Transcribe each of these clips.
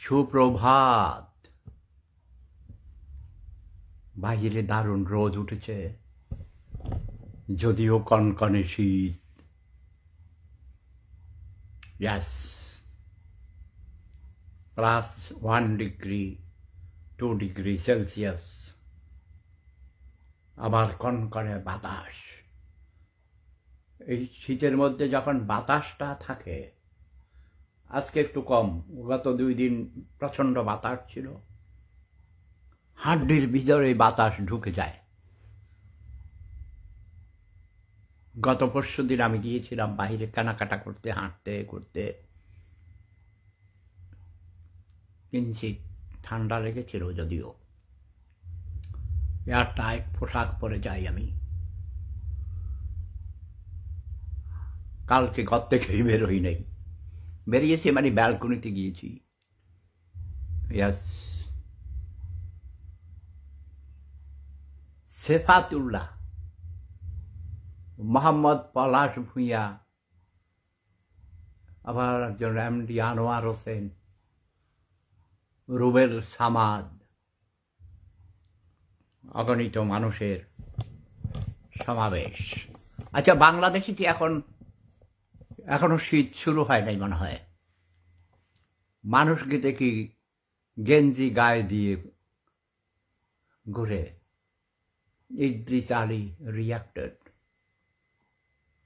সুপ্রভাত। বাহিরে দারুণ রোদ উঠেছে, যদিও কনকনে শীত। Yes, +1 degree 2 degree Celsius. আবার কনকনে বাতাস। এই শীতের মধ্যে যখন বাতাসটা থাকে, আজকে একটু কম, গত 2 দিন প্রচন্ড বাতাস ছিল। হাড্ডির ভিতরে বাতাস ঢুকে যায়। গত পরশুদিন আমি গিয়েছিলাম বাইরে কেনাকাটা করতে, হাঁটতে করতে, কিঞ্চিত ঠান্ডা লেগেছিল, যদিও এয়ারটাইট পোশাক পরে যাই আমি। কালকে ঘর থেকেই বেরোই নেই, বেরিয়েছি মানে ব্যালকনিতে গিয়েছি। ইয়াস, সেফাতুল্লাহ, মোহাম্মদ পলাশ ভূঁইয়া, আবার একজন এমডি আনোয়ার হোসেন, রুবেল সামাদ, অগণিত মানুষের সমাবেশ। আচ্ছা, বাংলাদেশে কি এখনো শীত শুরু হয় নাই মনে হয়? মানুষকে দেখি গেঞ্জি গায়ে দিয়ে ঘুরে। ইদ্রিস আলী রিয়াক্টেড।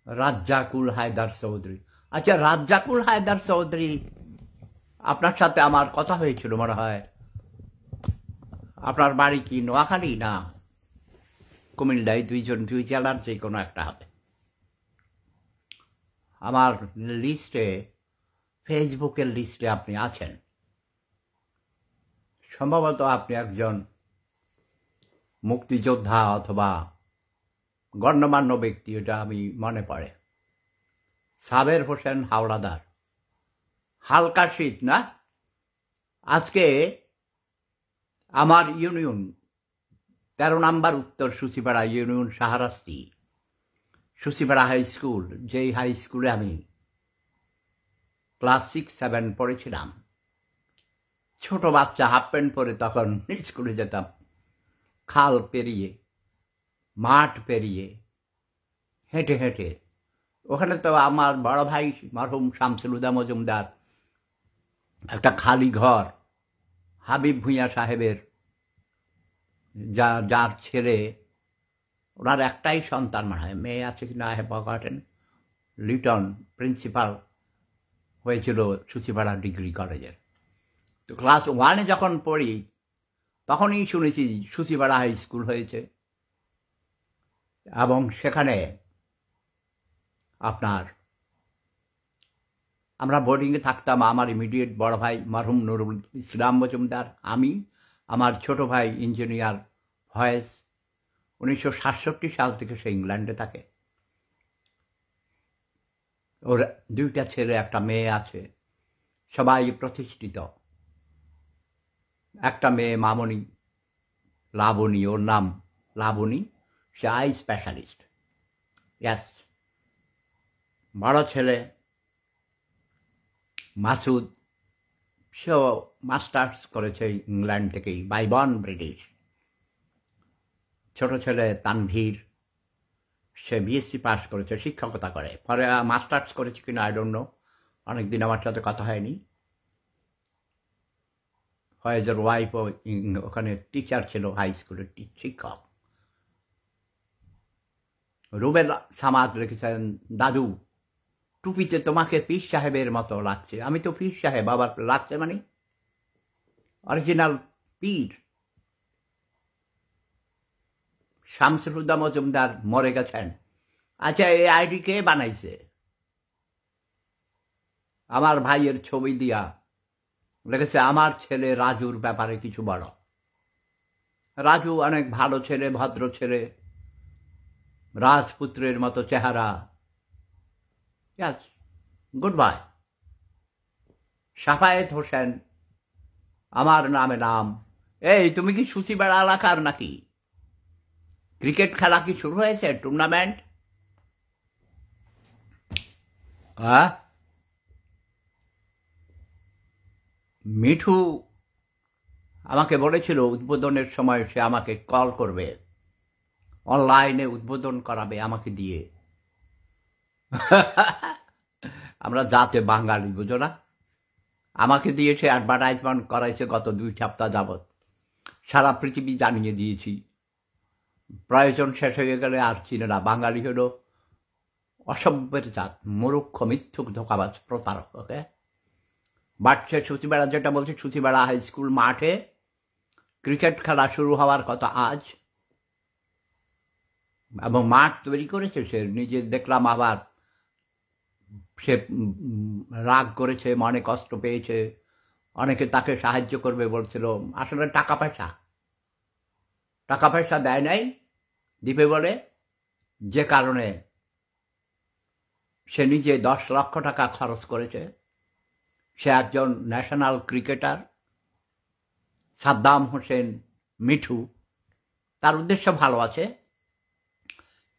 রাজ্জাকুল হায়দার চৌধুরী। আচ্ছা, রাজ্জাকুল হায়দার চৌধুরী, আপনার সাথে আমার কথা হয়েছিল মনে হয়। আপনার বাড়ি কি নোয়াখালী না কুমিল্লায়? দুই জেলার যে কোনো একটা হবে। আমার লিস্টে, ফেসবুকের লিস্টে আপনি আছেন। সম্ভবত আপনি একজন মুক্তিযোদ্ধা অথবা গণ্যমান্য ব্যক্তি, এটা আমি মনে পড়ে। সাবের হোসেন হাওলাদার। হালকা শীত না? আজকে আমার ইউনিয়ন 13 নম্বর উত্তর সুচিপাড়া ইউনিয়ন শাহরাস্তি, সুচিপাড়া হাই স্কুল, যেই হাই স্কুলে আমি ক্লাস 6-7 পড়েছিলাম। ছোট বাচ্চা, হাফ প্যান্ট পরে তখন স্কুলে যেতাম। খাল পেরিয়ে, মাঠ পেরিয়ে, হেঁটে হেঁটে। ওখানে তো আমার বড় ভাই মরহুম শামসুল হুদা মজুমদার একটা খালি ঘর, হাবিব ভূঁইয়া সাহেবের, যার ছেলে, ওনার একটাই সন্তান মনে হয়, মেয়ে আছে কিনা I have forgotten, Liton principal হয়েছিল সুচিপাড়া ডিগ্রি কলেজের। তো ক্লাস 1-এ যখন পড়ি তখনই শুনেছি সুচিপাড়া হাই স্কুল হয়েছে, এবং সেখানে আপনার আমরা বোর্ডিংয়ে থাকতাম। আমার ইমিডিয়েট বড় ভাই মরহুম নুরুল ইসলাম মজুমদার, আমি, আমার ছোট ভাই ইঞ্জিনিয়ার ফয়েজ। 1967 সাল থেকে সে ইংল্যান্ডে থাকে। ওর 2টা ছেলে, একটা মেয়ে আছে, সবাই প্রতিষ্ঠিত। একটা মেয়ে মামনি, লাবণী, ওর নাম লাবণী, সে আই স্পেশালিস্ট। ইয়াস। বড় ছেলে মাসুদ, সে মাস্টার্স করেছে ইংল্যান্ড থেকেই, বাইবন ব্রিটিশ। ছোট ছেলে তানভীর, সে বিএসসি পাস করেছে, শিক্ষকতা করে, পরে মাস্টার্স করেছে কিনা আই ডোন্ট নো, অনেকদিন আমার সাথে কথা হয়নি। ফয়েজের ওয়াইফও ওখানে টিচার ছিল, হাই স্কুলের শিক্ষক। রুবেল সামাদ লিখেছেন, দাদু টুপিতে তোমাকে পীর সাহেবের মতো লাগছে। আমি তো পীর সাহেব, আবার লাগছে মানে অরিজিনাল পীর। শামসুল হুদা মজুমদার মরে গেছেন। আচ্ছা, এই আইডি কে বানাইছে? আমার ভাইয়ের ছবি দিয়া লিখেছে, আমার ছেলে রাজুর ব্যাপারে কিছু বলো। রাজু অনেক ভালো ছেলে, ভদ্র ছেলে, রাজপুত্রের মতো চেহারা। ইয়াস, গুড বাই। সাফায়েত হোসেন, আমার নামে নাম। এই, তুমি কি সুচিপাড়া এলাকার নাকি? ক্রিকেট খেলা কি শুরু হয়েছে, টুর্নামেন্ট? মিঠু আমাকে বলেছিল উদ্বোধনের সময় সে আমাকে কল করবে, অনলাইনে উদ্বোধন করাবে আমাকে দিয়ে। আমরা জাতে বাঙালি, বুঝো না? আমাকে দিয়ে সে অ্যাডভার্টাইজমেন্ট করাইছে গত 2 সপ্তাহ যাবৎ। সারা পৃথিবী জানিয়ে দিয়েছি। প্রয়োজন শেষ হয়ে গেলে আর চিনে না। বাঙালি হলো অসভ্যের জাত, মূর্খ, মিথ্যুক, ধোঁকাবাজ, প্রতারক। ওকে, বাট সে সুচিবেড়া, যেটা বলছে, সুচিবেড়া হাই স্কুল মাঠে ক্রিকেট খেলা শুরু হওয়ার কথা আজ, এবং মাঠ তৈরি করেছে সে নিজে। দেখলাম আবার সে রাগ করেছে, মনে কষ্ট পেয়েছে, অনেকে তাকে সাহায্য করবে বলছিল। আসলে টাকা পয়সা দেয় নাই, দিবে বলে, যে কারণে সে নিজে 10 লক্ষ টাকা খরচ করেছে। সে একজন ন্যাশনাল ক্রিকেটার, সাদ্দাম হোসেন মিঠু। তার উদ্দেশ্য ভালো আছে,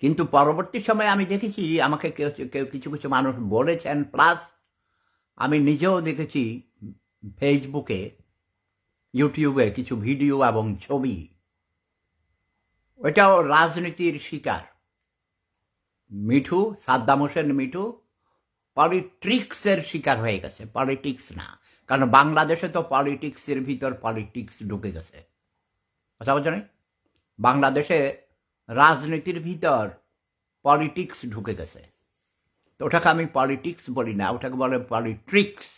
কিন্তু পরবর্তী সময়ে আমি দেখেছি আমাকে কেউ কিছু কিছু মানুষ বলেছেন, প্লাস আমি নিজেও দেখেছি ফেসবুকে, ইউটিউবে কিছু ভিডিও এবং ছবি, ওইটাও রাজনীতির শিকার। মিঠু, সাদ্দাম হোসেন মিঠু পলিটিক্সের শিকার হয়ে গেছে, পলিটিক্স না। কারণ বাংলাদেশে তো পলিটিক্সের ভিতর পলিটিক্স ঢুকে গেছে, কথা বলছো না? বাংলাদেশে রাজনীতির ভিতর পলিটিক্স ঢুকে গেছে। তো ওটাকে আমি পলিটিক্স বলি না, ওটাকে বলে পলিট্রিক্স।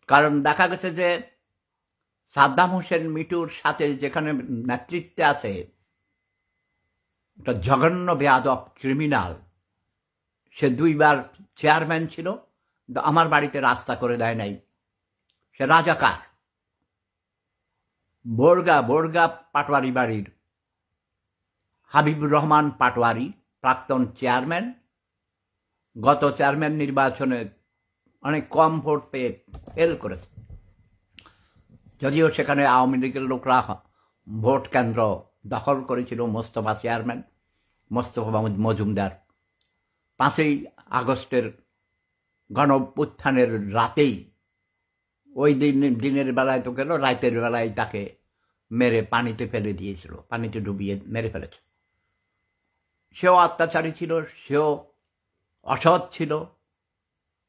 কারণ দেখা গেছে যে সাদ্দাম হোসেন মিঠুর সাথে যেখানে নেতৃত্বে আছে একটা জঘন্য বেয়াদব ক্রিমিনাল, সে 2 বার চেয়ারম্যান ছিল, আমার বাড়িতে রাস্তা করে দেয় নাই। সে রাজাকার। বোরগা পাটোয়ারি বাড়ির হাবিবুর রহমান পাটোয়ারি, প্রাক্তন চেয়ারম্যান, গত চেয়ারম্যান নির্বাচনে অনেক কম ভোট পেয়ে ফেল করেছে। যদিও সেখানে আওয়ামী লীগের লোকরা ভোট কেন্দ্র দখল করেছিল। মোস্তফা চেয়ারম্যান, মোস্তফা মজুমদার 5ই আগস্টের গণঅভ্যুত্থানের রাতেই, ওই দিনের বেলায় তো গেল, রাতের বেলায় তাকে মেরে পানিতে ফেলে দিয়েছিল, পানিতে ডুবিয়ে মেরে ফেলেছে। সেও অত্যাচারী ছিল, সেও অসৎ ছিল,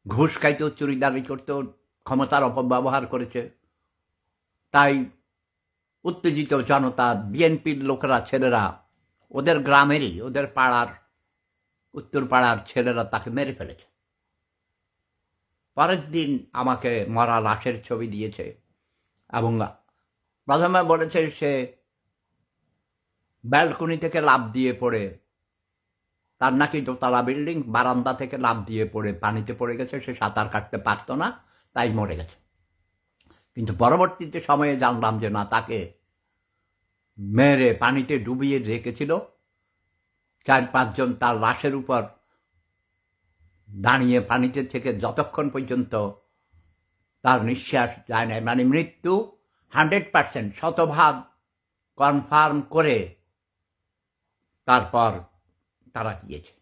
ঘুষ খাইতেও, চুরিদারি করতেও, ক্ষমতার অপব্যবহার করেছে। তাই উত্তেজিত জনতা, বিএনপির লোকেরা, ছেলেরা, ওদের গ্রামেরই, ওদের পাড়ার, উত্তর পাড়ার ছেলেরা তাকে মেরে ফেলেছে। পরের দিন আমাকে মরা লাশের ছবি দিয়েছে এবং প্রথমে বলেছে সে ব্যালকনি থেকে লাফ দিয়ে পড়ে, তার নাকি দোতলা বিল্ডিং, বারান্দা থেকে লাফ দিয়ে পড়ে পানিতে পড়ে গেছে, সে সাঁতার কাটতে পারত না, তাই মরে গেছে। কিন্তু পরবর্তীতে সময়ে জানলাম যে না, তাকে মেরে পানিতে ডুবিয়ে রেখেছিল। 4-5 জন তার লাশের উপর দাঁড়িয়ে পানিতে থেকে যতক্ষণ পর্যন্ত তার নিঃশ্বাস যায় না, মানে মৃত্যু 100%, 100% কনফার্ম করে তারপর তারা গিয়েছে।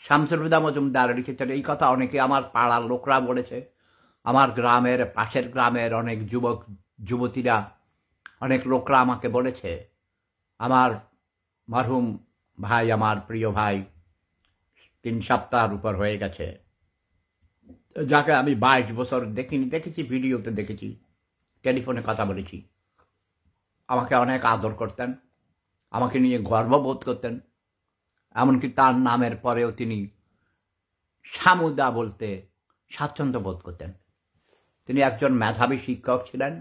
শামসুল হুদা মজুমদার লিখেছেন এই কথা। অনেকে আমার পাড়ার লোকরা বলেছে, আমার গ্রামের, পাশের গ্রামের অনেক যুবক যুবতীরা, অনেক লোকরা আমাকে বলেছে। আমার মরহুম ভাই, আমার প্রিয় ভাই, 3 সপ্তাহের উপর হয়ে গেছে, যাকে আমি 22 বছর দেখিনি, দেখেছি ভিডিওতে, দেখেছি, টেলিফোনে কথা বলেছি। আমাকে অনেক আদর করতেন, আমাকে নিয়ে গর্ববোধ করতেন। এমনকি তার নামের পরেও তিনি শামুদা বলতে স্বাচ্ছন্দ্য বোধ করতেন। তিনি একজন মেধাবী শিক্ষক ছিলেন।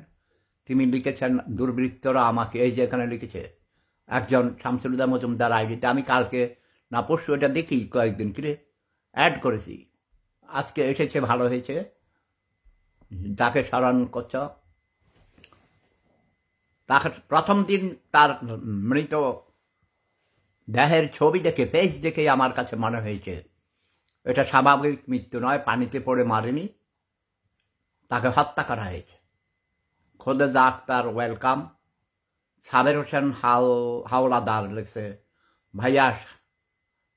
তিনি লিখেছেন, দুর্বৃত্তরা আমাকে, এই যে এখানে লিখেছে একজন শামসুল হুদা মজুমদার আইডিতে, আমি কালকে না পরশু এটা দেখি, কয়েকদিন কিরে অ্যাড করেছি, আজকে এসেছে, ভালো হয়েছে, তাকে স্মরণ করছ। তাকে প্রথম দিন তার মৃত দেহের ছবি দেখে, ফেস দেখে আমার কাছে মনে হয়েছে এটা স্বাভাবিক মৃত্যু নয়, পানিতে পড়ে মারেনি, তাকে হত্যা করা হয়েছে। খোদেজা আক্তার ওয়েলকাম। সাবের হোসেন হাওলাদার লিখছে, ভাইয়া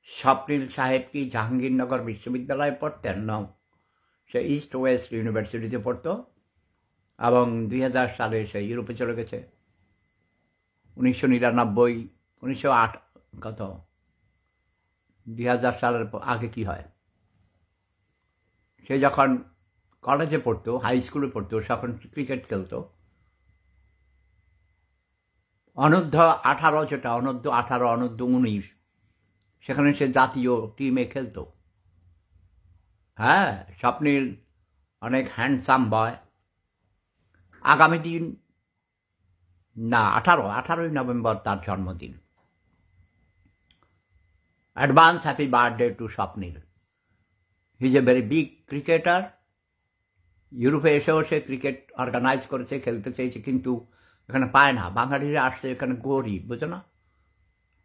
স্বপ্নিল সাহেব কি জাহাঙ্গীরনগর বিশ্ববিদ্যালয়ে পড়তেন? না, সে ইস্ট ওয়েস্ট ইউনিভার্সিটিতে পড়তো এবং 2000 সালে সে ইউরোপে চলে গেছে। 1999, 1908 কত 2000 সালের আগে কি হয়, সে যখন কলেজে পড়তো, হাই স্কুলে পড়তো, তখন ক্রিকেট খেলতো। অনূর্ধ্ব 18, যেটা অনূর্ধ্ব 18, অনূর্ধ্ব 19, সেখানে সে জাতীয় টিমে খেলতো। হ্যাঁ, স্বপ্নীল অনেক হ্যান্ডসাম বয়। আগামী দিন না 18ই নভেম্বর তার জন্মদিন। Advance happy birthday to Swapnil. He is a very big cricketer. ইউরোপে এসেও সে ক্রিকেট অর্গানাইজ করেছে, খেলতে চেয়েছে, কিন্তু এখানে পায় না। বাঙালিরা আসছে এখানে গরিব, বুঝো না,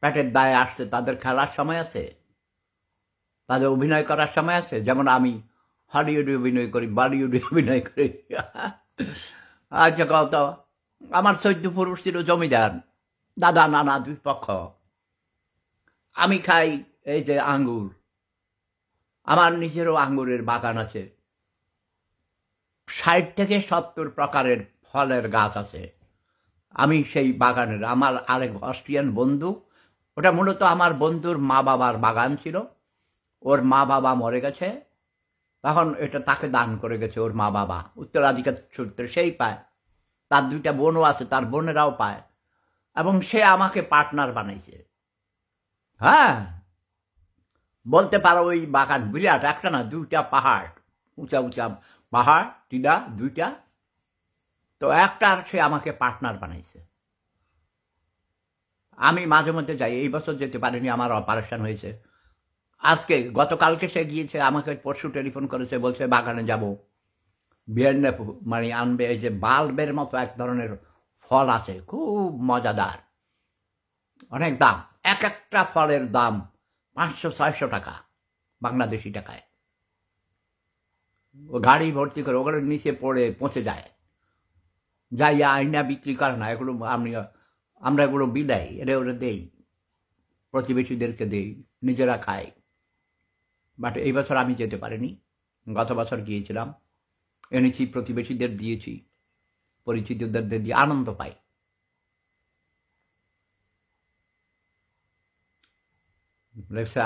পেটের দায়ে আসছে। তাদের খেলার সময় আছে, তাদের অভিনয় করার সময় আছে। যেমন আমি হলিউডে অভিনয় করি, বলিউডে অভিনয় করি। আচ্ছা, কত আমার 14 পুরুষ ছিল জমিদার, দাদা নানা দুই পক্ষ। আমি খাই এই যে আঙ্গুর, আমার নিজেরও আঙ্গুরের বাগান আছে। 60 থেকে 70 প্রকারের ফলের গাছ আছে। আমি সেই বাগানের, আমার আরেক অস্ট্রিয়ান বন্ধু, ওটা মূলত আমার বন্ধুর মা বাবার বাগান ছিল। ওর মা বাবা মরে গেছে, তখন এটা তাকে দান করে গেছে ওর মা বাবা, উত্তরাধিকার সূত্রে সেই পায়। তার 2টা বোনও আছে, তার বোনেরাও পায়, এবং সে আমাকে পার্টনার বানাইছে। হ্যাঁ, বলতে পারো ওই বাগান বিরাট, একটা না 2টা পাহাড়, উঁচা উঁচা পাহাড়, টিলা 2টা। তো একটার সে আমাকে পার্টনার বানাইছে। আমি মাঝে মধ্যে যাই, এই বছর যেতে পারিনি, আমার অপারেশন হয়েছে। আজকে গতকালকে সে গিয়েছে, আমাকে পরশু টেলিফোন করেছে, বলছে বাগানে যাব, বিয়ারনে মানে আনবে। এই যে বাল্বের মতো এক ধরনের ফল আছে, খুব মজাদার, অনেক দাম। এক একটা ফলের দাম 500-600 টাকা বাংলাদেশি টাকায়। ও গাড়ি ভর্তি করে ওগুলো নিচে পড়ে পচে যায়, যাইয়া আইনা বিক্রি করে না এগুলো। আমরা এগুলো বিলাই, ওরা দেই, প্রতিবেশীদেরকে দেই, নিজেরা খাই। বাট এই বছর আমি যেতে পারিনি, গত বছর গিয়েছিলাম, এনেছি, প্রতিবেশীদের দিয়েছি, পরিচিতদের দিয়ে আনন্দ পাই।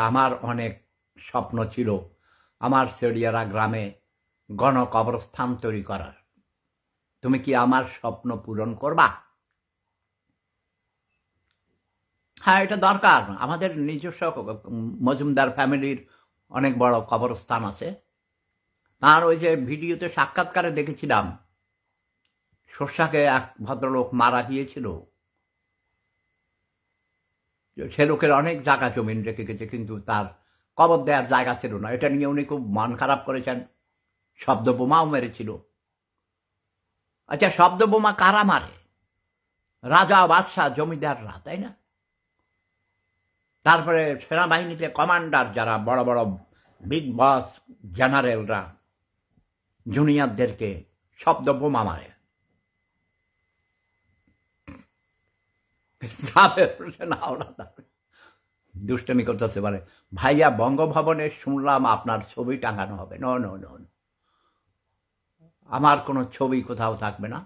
আমার অনেক স্বপ্ন ছিল আমার সেডিয়ারা গ্রামে গণকবরস্থান তৈরি করার। তুমি কি আমার স্বপ্ন পূরণ করবা? হ্যাঁ, এটা দরকার। আমাদের নিজস্ব মজুমদার ফ্যামিলির অনেক বড় কবরস্থান আছে। তার ওই যে ভিডিওতে সাক্ষাৎকারে দেখেছিলাম, সর্ষাকে এক ভদ্রলোক মারা গিয়েছিল, সে লোকের অনেক জায়গা জমিন রেখে গেছে, কিন্তু তার কবর দেওয়ার জায়গা ছিল না। এটা নিয়ে উনি খুব মন খারাপ করেছেন, শব্দ বোমাও মেরেছিল। আচ্ছা, শব্দ বোমা কারা মারে? রাজা, বাদশাহ, জমিদাররা, তাই না? তারপরে সেনাবাহিনীতে কমান্ডার যারা বড় বড় বিগ বস জেনারেলরা জুনিয়রদেরকে শব্দ বোমা মারে। দুষ্টমি করতেছে, পারে ভাইয়া বঙ্গভবনে শুনলাম আপনার ছবি টাঙানো হবে। নো নো নো, আমার কোনো ছবি কোথাও থাকবে না।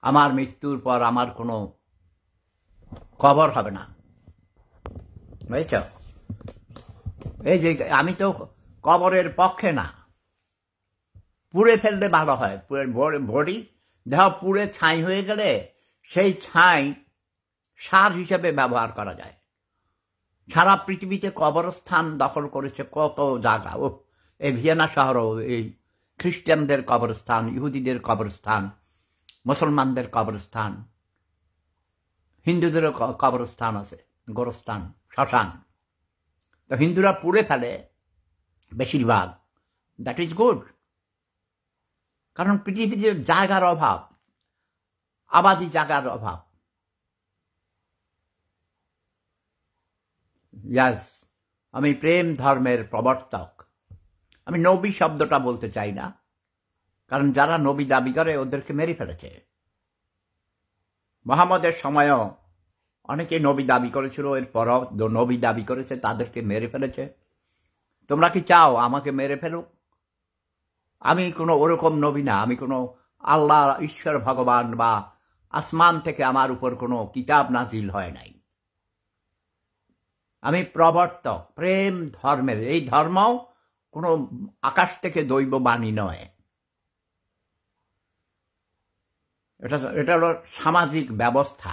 আমার মৃত্যুর পর আমার কোনো কবর হবে না, বুঝছ? এই যে আমি তো কবরের পক্ষে না, পুড়ে ফেললে ভালো হয়। বডি দেহ পুড়ে ছাই হয়ে গেলে সেই ছাই সার হিসেবে ব্যবহার করা যায়। সারা পৃথিবীতে কবরস্থান দখল করেছে কত জায়গা। ও এই ভিয়েনা শহরও এই খ্রিস্টানদের কবরস্থান, ইহুদিদের কবরস্থান, মুসলমানদের কবরস্থান, হিন্দুদেরও কবরস্থান আছে, গোরস্থান, শ্মশান। তো হিন্দুরা পুড়ে ফেলে বেশিরভাগ, দ্যাট ইজ গুড। কারণ পৃথিবীতে জায়গার অভাব, আবাদি জায়গার অভাব। ইয়াস, আমি প্রেম ধর্মের প্রবর্তক। আমি নবী শব্দটা বলতে চাই না, কারণ যারা নবী দাবি করে ওদেরকে মেরে ফেলেছে। মুহাম্মদের সময়ও অনেকে নবী দাবি করেছিল, এরপরও নবী দাবি করেছে, তাদেরকে মেরে ফেলেছে। তোমরা কি চাও আমাকে মেরে ফেলুক? আমি কোনো ওরকম নবী না, আমি কোনো আল্লাহ ঈশ্বর ভগবান বা আসমান থেকে আমার উপর কোনো কিতাব নাজিল হয় নাই। আমি প্রবর্তক প্রেম ধর্মের। এই ধর্ম কোনো আকাশ থেকে দৈব বাণী নয়, এটা হলো সামাজিক ব্যবস্থা,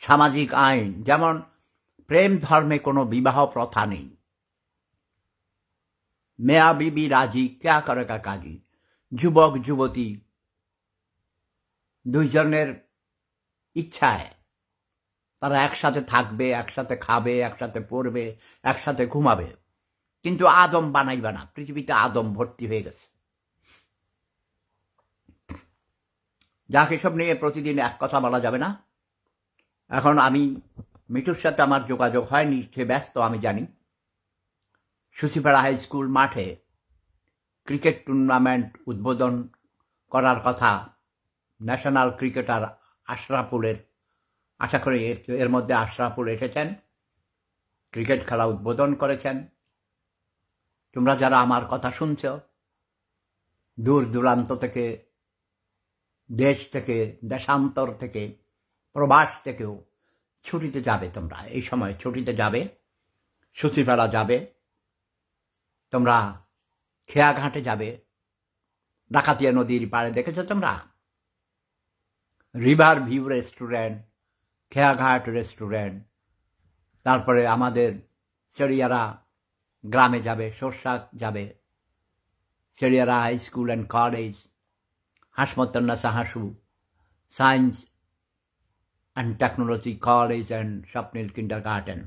সামাজিক আইন। যেমন প্রেম ধর্মে কোনো বিবাহ প্রথা নেই। মেয়া বিবি রাজি, ক্যা করে কাজি। যুবক যুবতী দুইজনের ইচ্ছায় তারা একসাথে থাকবে, একসাথে খাবে, একসাথে পড়বে, একসাথে ঘুমাবে, কিন্তু আদম বানাইবে না। পৃথিবীতে আদম ভর্তি হয়ে গেছে। যাক, এসব নিয়ে প্রতিদিন এক কথা বলা যাবে না। এখন আমি মিঠুর সাথে আমার যোগাযোগ হয়নি, সে ব্যস্ত আমি জানি। সুচিপাড়া হাই স্কুল মাঠে ক্রিকেট টুর্নামেন্ট উদ্বোধন করার কথা ন্যাশনাল ক্রিকেটার আশরাফুলের। আশা করি এর মধ্যে আশরাফুল এসেছেন, ক্রিকেট খেলা উদ্বোধন করেছেন। তোমরা যারা আমার কথা শুনছ, দূর দূরান্ত থেকে, দেশ থেকে, দেশান্তর থেকে, প্রবাস থেকেও ছুটিতে যাবে। তোমরা এই সময় ছুটিতে যাবে, সুচিপাড়া যাবে, তোমরা খেয়াঘাটে যাবে, ডাকাতিয়া নদীর পাড়ে দেখেছ তোমরা? রিভার ভিউ রেস্টুরেন্ট, খেয়াঘাট রেস্টুরেন্ট, তারপরে আমাদের চেরিয়ারা গ্রামে যাবে, সরষা যাবে, Cheriara high school and college, Hasmatunnasa Hasu science and technology college and Swapnil kindergarten,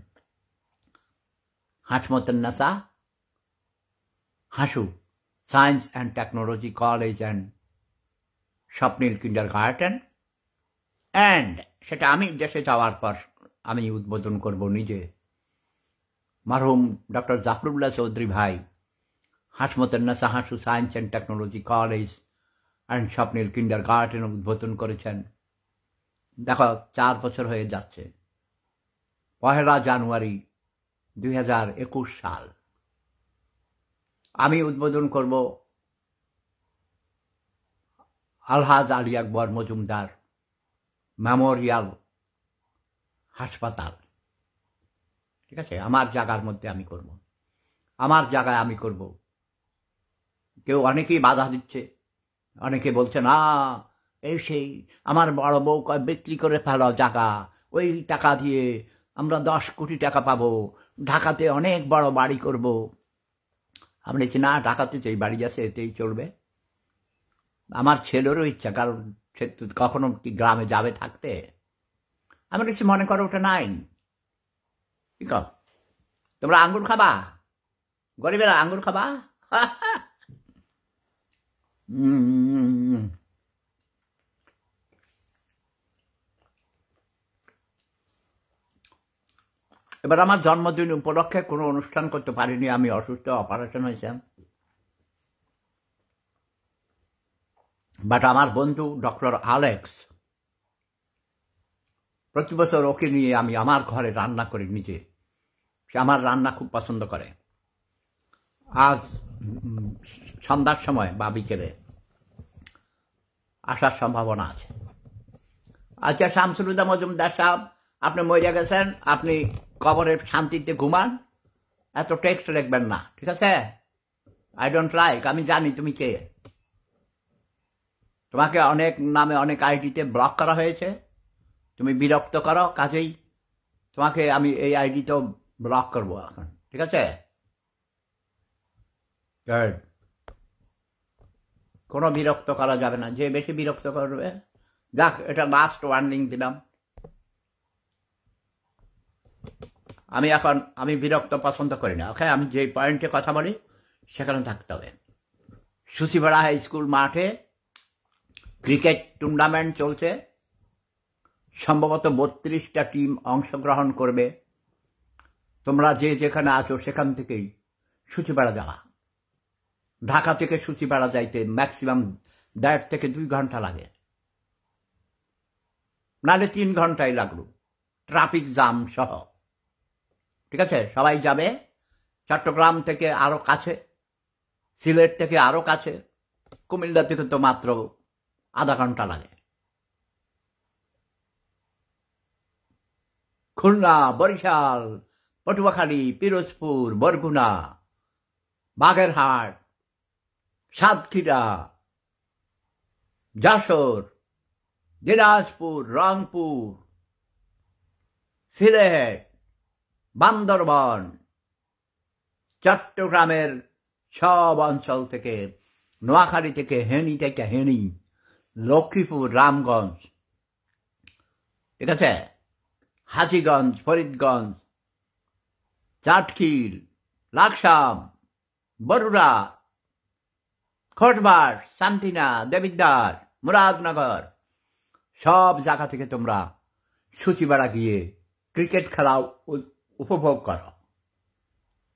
Hasmatunnasa Hasu science and technology college and Swapnil kindergarten. And সেটা আমি দেশে যাওয়ার পর আমি উদ্বোধন করব নিজে। মরহুম ডক্টর জাফরুল্লাহ চৌধুরী ভাই Hasmatunnasa Hasu science and technology college and Swapnil kindergarten উদ্বোধন করেছেন। দেখো, 4 বছর হয়ে যাচ্ছে। 1 জানুয়ারি 2021 সাল আমি উদ্বোধন করব আলহাজ আলী আকবর মজুমদার মেমোরিয়াল হাসপাতাল। ঠিক আছে, আমার জায়গার মধ্যে আমি করব, আমার জায়গায় আমি করব। কেউ অনেকেই বাধা দিচ্ছে, অনেকে বলছে না এই সেই আমার বড় বউ বিক্রি করে ফেলো জায়গা, ওই টাকা দিয়ে আমরা 10 কোটি টাকা পাবো, ঢাকাতে অনেক বড় বাড়ি করব। আমি বলছি না, ঢাকাতে যেই বাড়ি আছে এতেই চলবে। আমার ছেলেরও ইচ্ছা, কারণ সে কখনো কি গ্রামে যাবে থাকতে। আমি বলছি মনে করো ওটা নাই, ঠিক আছে? তোমরা আঙ্গুর খাবা, গরিবেরা আঙ্গুর খাবা। এবার আমার জন্মদিন উপলক্ষে কোনো অনুষ্ঠান করতে পারিনি, আমি অসুস্থ, অপারেশন হয়েছে। বাট আমার বন্ধু ডক্টর আলেক্স, প্রতি বছর ওকে নিয়ে আমি আমার ঘরে রান্না করি নিজে। সে আমার রান্না খুব পছন্দ করে। আজ সন্ধ্যার সময় বা বিকেলে আসার সম্ভাবনা আছে। আচ্ছা, শামসুল হুদা মজুমদার সাহেব, আপনি মরে গেছেন, আপনি কবরে শান্তিতে ঘুমান, এত টেক্সট লিখবেন না, ঠিক আছে? I don't like. আমি জানি তুমি কে। তোমাকে অনেক নামে অনেক আইডিতে ব্লক করা হয়েছে, তুমি বিরক্ত করো, কাজেই তোমাকে আমি এই আইডিতেও ব্লক করবো এখন, ঠিক আছে? কোনো বিরক্ত করা যাবে না, যে বেশি বিরক্ত করবে। যাক, এটা লাস্ট ওয়ার্নিং দিলাম। আমি বিরক্ত পছন্দ করি না, ওকে? আমি যে পয়েন্টে কথা বলি সেখানে থাকতে হবে। সুচিপাড়া হাই স্কুল মাঠে ক্রিকেট টুর্নামেন্ট চলছে, সম্ভবত 32টা টিম অংশগ্রহণ করবে। তোমরা যে যেখানে আছো সেখান থেকেই সুচিপাড়া যাওয়া। ঢাকা থেকে সুচিপাড়া যাইতে ম্যাক্সিমাম 1.5 থেকে 2 ঘন্টা লাগে, নাহলে 3 ঘন্টাই লাগলো, ট্রাফিক জ্যাম সহ। ঠিক আছে, সবাই যাবে। চট্টগ্রাম থেকে আরো কাছে সিলেট থেকে আরো কাছে, কুমিল্লা থেকে তো মাত্র আধা ঘন্টা লাগে। খুলনা, বরিশাল, পটুয়াখালী, পিরোজপুর, বরগুনা, বাগেরহাট, সাতক্ষীরা, যশোর, দিনাজপুর, রংপুর, সিলেট, বান্দরবান, চট্টগ্রামের সব অঞ্চল থেকে, নোয়াখালী থেকে হেনি, লক্ষ্মীপুর, রামগঞ্জ, ঠিক আছে, হাজীগঞ্জ, ফরিদগঞ্জ, চাটখিল, লাকসাম, বরুড়া, খোটবাস, শান্তিনা, দেবিদ্বার, মুরাদনগর, সব জায়গা থেকে তোমরা সচিবাড়া গিয়ে ক্রিকেট খেলা উপভোগ করো।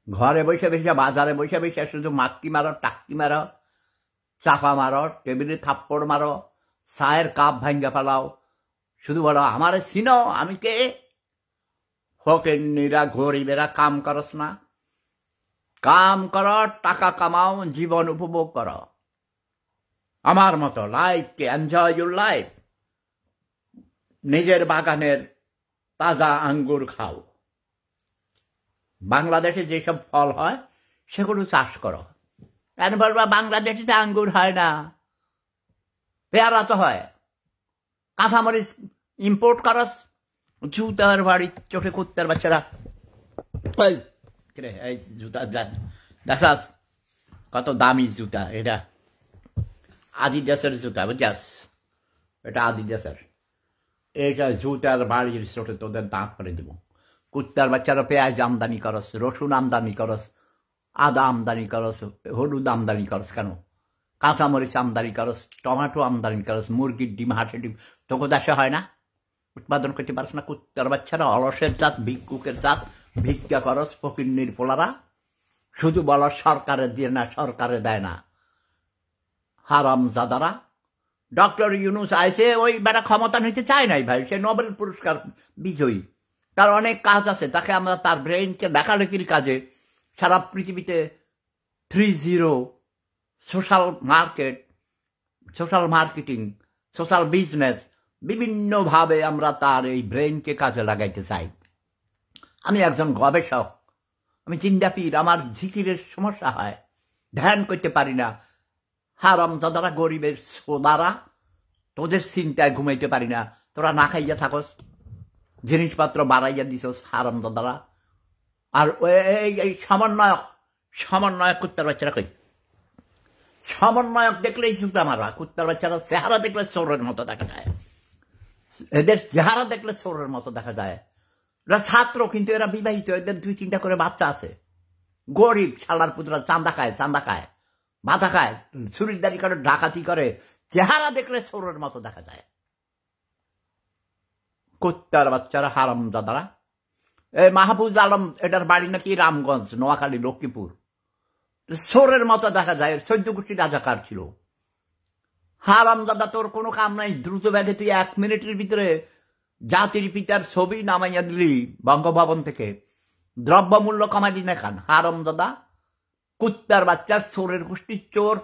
ঘরে বসে বসে, বাজারে বসে বসে শুধু মাক্কি মারো, টাক্কি মারো, চাপা মারো, টেবিলে থাপ্পড় মারো, চায়ের কাপ ভাঙ্গা ফেলাও, শুধু বলো আমারে চিনো, আমি কে? ফকিন্নিরা, গরিবেরা কাম করস না? কাম করো, টাকা কামাও, জীবন উপভোগ করো আমার মতো। লাইফকে এনজয় ইউর লাইফ। নিজের বাগানের তাজা আঙ্গুর খাও। বাংলাদেশে যেসব ফল হয় সেগুলো চাষ করো। কেন বলবা বাংলাদেশে তো আঙ্গুর হয় না? পেয়ারা তো হয়। কাঁচামরিচ ইম্পোর্ট করস। জুতার বাড়ি চোখে কুত্তার বাচ্চারা, এই জুতা দেখাস কত দামি জুতা, এটা আদিদাসের জুতা, বুঝাস? এটা আদিদাসের। এটা জুতার বাড়ির চোখে তোদের দাঁত করে দিব। কুত্তার বাচ্চারা পেঁয়াজ আমদানি করস, রসুন আমদানি করস, আদা আমদানি করস, হলুদ আমদানি করস কেন? কাঁচামরিচ আমদানি করস, টমেটো আমদানি করস, মুরগির ডিম, হাঁসের ডিম তোকে দেশে হয় না? উৎপাদন করতে পারস না? কুত্তার বাচ্চারা, অলসের জাত, ভিক্ষুকের জাত, ভিক্ষা করস, ফকিন্নির পোলারা। শুধু বলো সরকারে দিয়ে না, সরকারে দেয় না। হারামজাদারা। ডক্টর ইউনুস আইসে, ওই বেটা ক্ষমতা নিতে চায় নাই ভাই, সে নোবেল পুরস্কার বিজয়ী। তার অনেক কাজ আছে, তাকে আমরা তার ব্রেইনকে লেখালেখির কাজে সারা পৃথিবীতে 3-0 social market, social marketing, social business, বিভিন্নভাবে আমরা তার এই ব্রেইনকে কাজে লাগাইতে চাই। আমি একজন গবেষক, আমি চিন্তাপীর, আমার ঝিকিরের সমস্যা হয়, ধ্যান করতে পারি না। হারামজাদারা, গরিবের সোদারা, তোদের চিন্তায় ঘুমাইতে পারি না। তোরা না খাইয়া থাকস, জিনিসপত্র বাড়াইয়া দিছস হারামজাদারা। আর এই সমন্বয়ক কুত্তার বাচ্চারা কই? সমন্বয়ক দেখলেই জুতা মারা। কুত্তার বাচ্চারা চেহারা দেখলে চোরের মতো দেখা যায়, এদের চেহারা দেখলে চোরের মতো দেখা যায়। এরা ছাত্র, কিন্তু এরা বিবাহিত, এদের 2-3টা করে বাচ্চা আছে। গরিব শালার পুত্রা, চান্দা খায়, মাথা খায়, চুরিদারি করে, ডাকাতি করে, চেহারা দেখলে চোরের মতো দেখা যায়। কুত্তার বাচ্চারা, হারামজাদারা। এই মাহফুজ আলম, এটার বাড়ি নাকি রামগঞ্জ, নোয়াখালী, লক্ষ্মীপুর। চোরের মতো দেখা যায়। 14 কোটি রাজাকার ছিল। হারামজাদা, তোর কোনো কাম নাই। দ্রুত ব্যাগে তুই 1 মিনিটের ভিতরে জাতির পিতার ছবি নামাইয়া দিলি বঙ্গভবন থেকে। দ্রব্যমূল্য কমাই দিন খান হারামজাদা, কুত্তার বাচ্চা, চোরের গোষ্ঠীর চোর।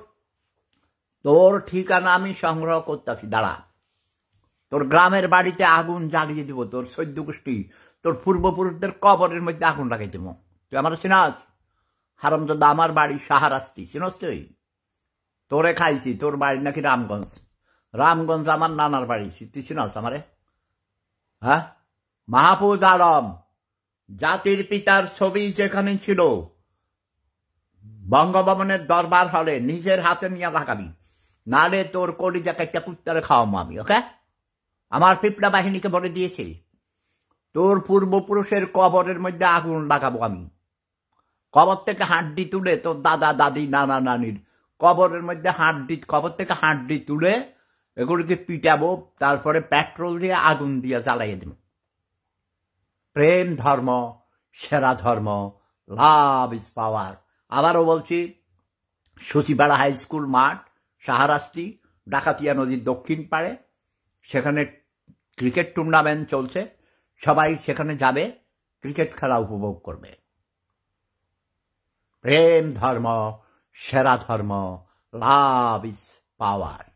তোর ঠিকানা আমি সংগ্রহ করতেছি, দাঁড়া। তোর গ্রামের বাড়িতে আগুন জ্বালিয়ে দিব। তোর 14 গোষ্ঠী, তোর পূর্বপুরুষদের কবরের মধ্যে আগুন লাগাই দেব। তুই আমার চিনাস? হারামজাদা, আমার বাড়ি সাহারাস্তি, চিনস তুই? তোরে খাইছি। তোর বাড়ি নাকি রামগঞ্জ। রামগঞ্জ আমার নানার বাড়ি, তুই চিনস আমারে? হ্যাঁ? মাহফুজ আলম, জাতির পিতার ছবি যেখানে ছিল বঙ্গভবনের দরবার হলে, নিজের হাতে নিয়ে লাগাবি, নালে তোর কলিজাকে একটা কুত্তারে খাওয়াবো আমি। ওকে? আমার পিঁপড়া বাহিনীকে বলে দিয়েছি, তোর পূর্বপুরুষের কবরের মধ্যে আগুন লাগাবো আমি। কবর থেকে হাড্ডি তুলে, তোর দাদা দাদি নানা নানির কবরের মধ্যে কবর থেকে হাড্ডি তুলে এগুলোকে পিটাবো, তারপরে পেট্রোল দিয়ে আগুন দিয়ে জ্বালাইয়ে দেব। প্রেম ধর্ম, সেরা ধর্ম, লাভ ইজ পাওয়ার। আবারও বলছি, সচিবাড়া হাই স্কুল মাঠ, সাহারাস্তি, ডাকাতিয়া নদীর দক্ষিণ পাড়ে, সেখানে ক্রিকেট টুর্নামেন্ট চলছে। সবাই সেখানে যাবে, ক্রিকেট খেলা উপভোগ করবে। প্রেম ধর্ম, সেরা ধর্ম, লাভ ইজ পাওয়ার।